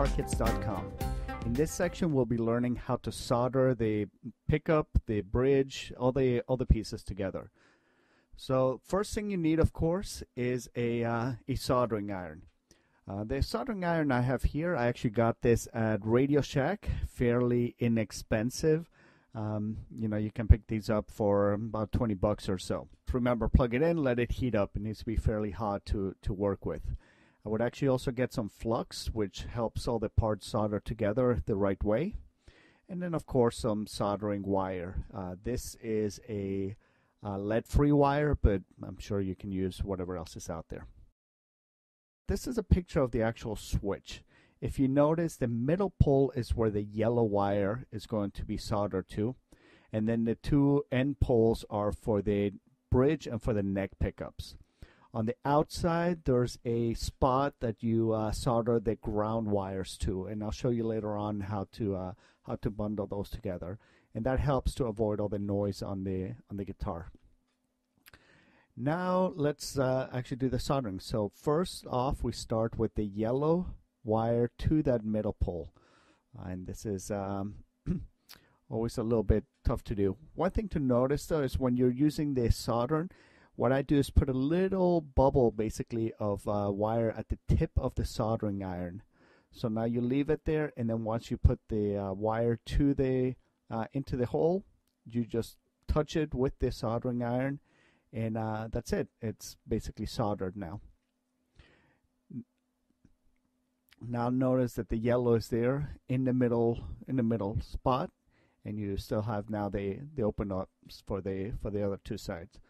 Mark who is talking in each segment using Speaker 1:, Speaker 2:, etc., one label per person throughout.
Speaker 1: StyleGuitarKits.com. In this section, we'll be learning how to solder the pickup, the bridge, all the pieces together. So first thing you need, of course, is a soldering iron. The soldering iron I have here, I actually got this at Radio Shack, fairly inexpensive. You can pick these up for about 20 bucks or so. Remember, plug it in, let it heat up. It needs to be fairly hot to work with. I would actually also get some flux, which helps all the parts solder together the right way. And then, of course, some soldering wire. This is a lead-free wire, but I'm sure you can use whatever else is out there. This is a picture of the actual switch. If you notice, the middle pole is where the yellow wire is going to be soldered to. And then the two end poles are for the bridge and for the neck pickups. On the outside, there's a spot that you solder the ground wires to, and I'll show you later on how to bundle those together. And that helps to avoid all the noise on the guitar. Now let's actually do the soldering. So first off, we start with the yellow wire to that middle pole, and this is always a little bit tough to do. One thing to notice though is when you're using the soldering, what I do is put a little bubble basically of wire at the tip of the soldering iron. So now you leave it there, and then once you put the wire to the into the hole, you just touch it with the soldering iron, and that's it. It's basically soldered now. Now notice that the yellow is there in the middle spot, and you still have now the open ups for the other two sides.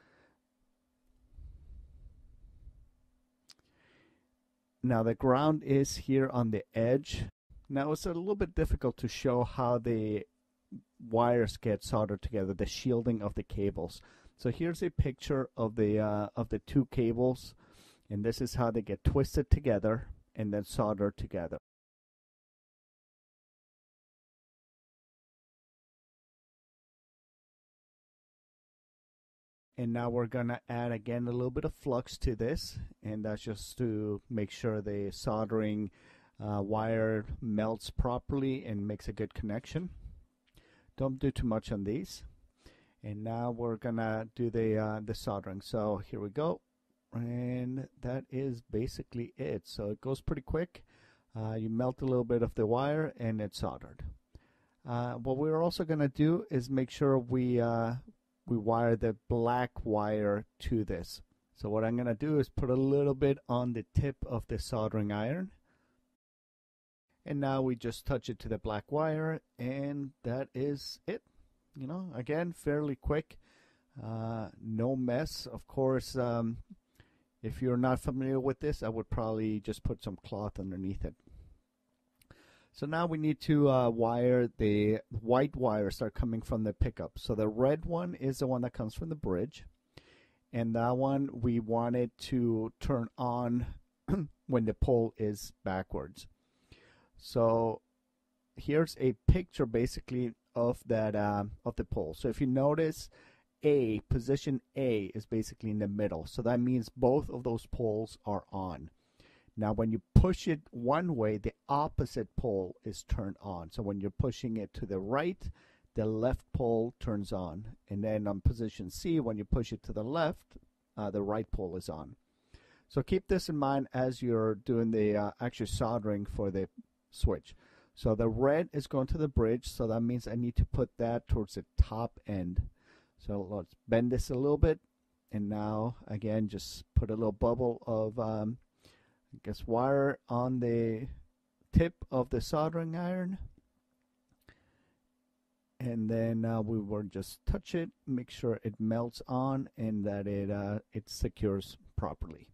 Speaker 1: Now the ground is here on the edge. Now it's a little bit difficult to show how the wires get soldered together, the shielding of the cables. So here's a picture of the two cables, and this is how they get twisted together and then soldered together. And now we're gonna add again a little bit of flux to this, and that's just to make sure the soldering wire melts properly and makes a good connection. Don't do too much on these. And now we're gonna do the soldering. So here we go, and that is basically it. So it goes pretty quick. You melt a little bit of the wire, and it's soldered. What we're also gonna do is make sure we wire the black wire to this. So what I'm going to do is put a little bit on the tip of the soldering iron. And now we just touch it to the black wire, and that is it. Again, fairly quick. No mess. Of course, if you're not familiar with this, I would probably just put some cloth underneath it. So now we need to wire the white wires that are coming from the pickup. So the red one is the one that comes from the bridge. And that one we want it to turn on when the pole is backwards. So here's a picture basically of that of the pole. So if you notice, position A is basically in the middle. So that means both of those poles are on. Now when you push it one way, the opposite pole is turned on. So when you're pushing it to the right, the left pole turns on. And then on position C, when you push it to the left, the right pole is on. So keep this in mind as you're doing the actual soldering for the switch. So the red is going to the bridge, so that means I need to put that towards the top end. So let's bend this a little bit. And now, again, just put a little bubble of wire on the tip of the soldering iron, and then we will just touch it, make sure it melts on, and that it secures properly.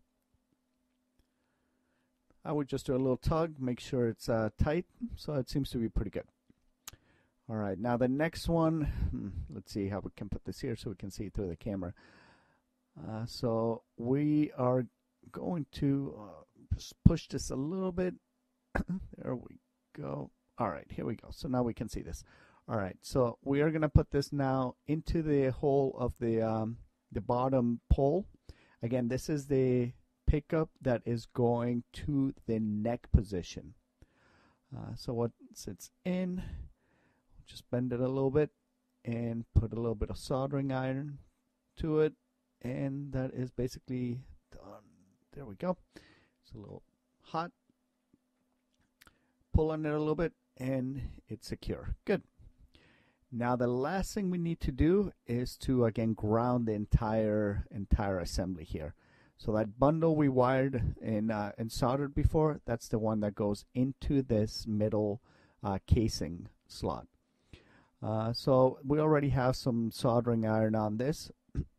Speaker 1: I would just do a little tug, make sure it's tight, so it seems to be pretty good. All right, now the next one, let's see how we can put this here so we can see it through the camera. So we are going to just push this a little bit. There we go. All right, here we go. So now we can see this. All right, so we are going to put this now into the hole of the bottom pole. Again, this is the pickup that is going to the neck position. So once it's in, just bend it a little bit and put a little bit of soldering iron to it, and that is basically done. There we go. It's a little hot. Pull on it a little bit and it's secure. Good. Now the last thing we need to do is to again ground the entire assembly here. So that bundle we wired and soldered before, that's the one that goes into this middle casing slot. So we already have some soldering iron on this,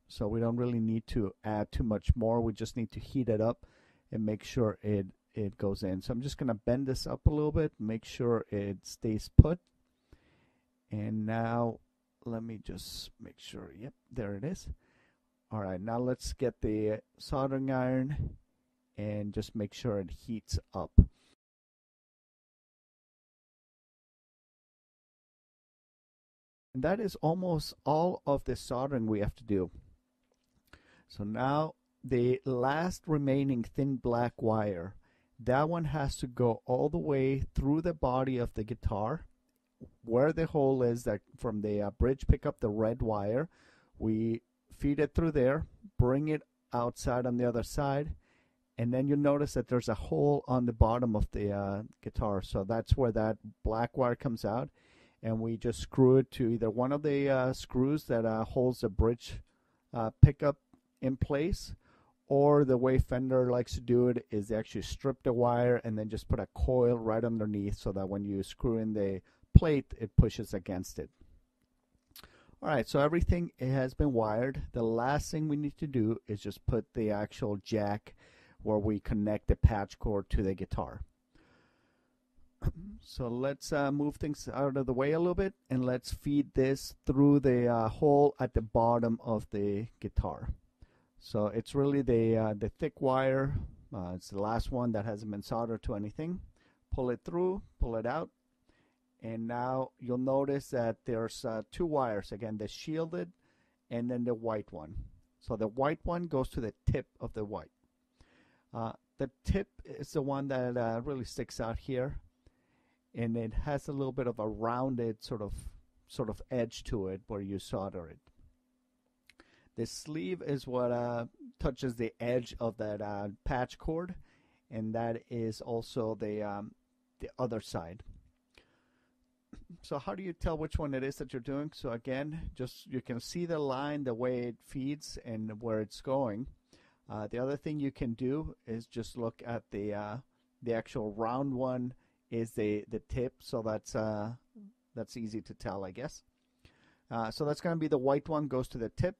Speaker 1: so we don't really need to add too much more. We just need to heat it up and make sure it goes in. So I'm just going to bend this up a little bit, make sure it stays put. And now let me just make sure, yep, there it is. All right, now let's get the soldering iron and just make sure it heats up. And that is almost all of the soldering we have to do. So now the last remaining thin black wire, that one has to go all the way through the body of the guitar, where the hole is that from the bridge pickup, the red wire. We feed it through there, bring it outside on the other side, and then you'll notice that there's a hole on the bottom of the guitar. So that's where that black wire comes out, and we just screw it to either one of the screws that holds the bridge pickup in place, or the way Fender likes to do it is they actually strip the wire and then just put a coil right underneath so that when you screw in the plate, it pushes against it. All right, so everything has been wired. The last thing we need to do is just put the actual jack where we connect the patch cord to the guitar. So let's move things out of the way a little bit, and let's feed this through the hole at the bottom of the guitar. So it's really the thick wire. It's the last one that hasn't been soldered to anything. Pull it through, pull it out, and now you'll notice that there's two wires. Again, the shielded and then the white one. So the white one goes to the tip of the white. The tip is the one that really sticks out here, and it has a little bit of a rounded sort of edge to it where you solder it. The sleeve is what touches the edge of that patch cord, and that is also the other side. So how do you tell which one it is that you're doing? So again, just you can see the line, the way it feeds and where it's going. The other thing you can do is just look at the actual round one is the tip, so that's easy to tell, I guess. So that's going to be the white one goes to the tip,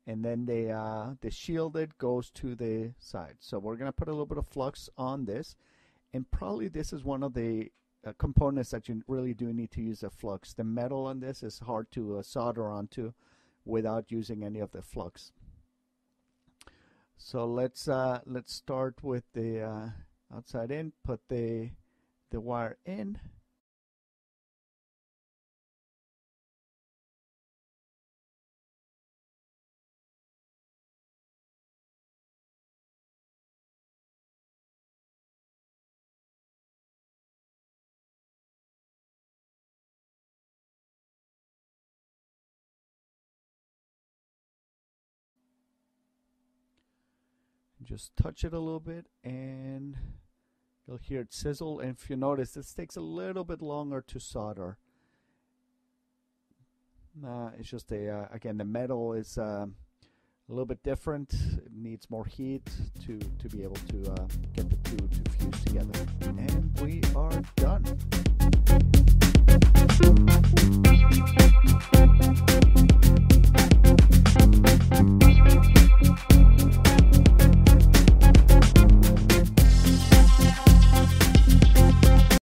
Speaker 1: and then the shielded goes to the side. So we're going to put a little bit of flux on this, and probably this is one of the components that you really do need to use a flux. The metal on this is hard to solder onto without using any of the flux. So let's start with the outside in. Put the wire in. Just touch it a little bit and you'll hear it sizzle. And if you notice, this takes a little bit longer to solder. It's just again, the metal is a little bit different. It needs more heat to be able to get the two to fuse together. And we are done.